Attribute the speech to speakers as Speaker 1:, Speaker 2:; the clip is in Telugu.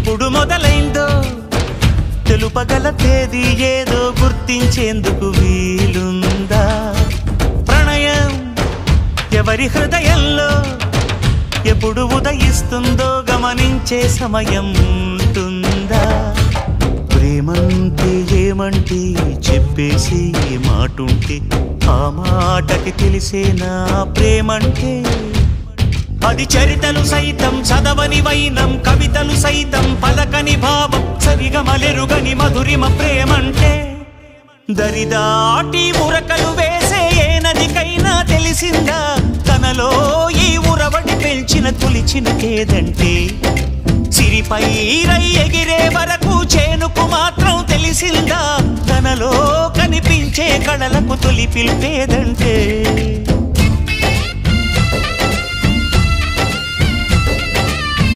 Speaker 1: ఎప్పుడు మొదలైందో తెలుపగల తేదీ ఏదో గుర్తించేందుకు వీలుందా ప్రణయం ఎవరి హృదయంలో ఎప్పుడు ఉదయిస్తుందో గమనించే సమయం ఉంటుందా ప్రేమంటే ఏమంటే చెప్పేసి మాటుంటే ఆ మాటకి తెలిసేనా ప్రేమంటే అది చరితలు సైతం చదవని వైనం కవితలు సైతం పలకని భావం సరిగమలెరుగని మధురిమ ప్రేమంటే దరిదాటి ఉరకలు వేసే ఏ నదికైనా తెలిసిందా తనలో ఈ ఉరవడి పెంచిన తొలిచిన కేదంటే సిరిపై రై ఎగిరే వరకు చేనుకు మాత్రం తెలిసిందా తనలో కనిపించే కళలకు తొలి పిలిపేదంటే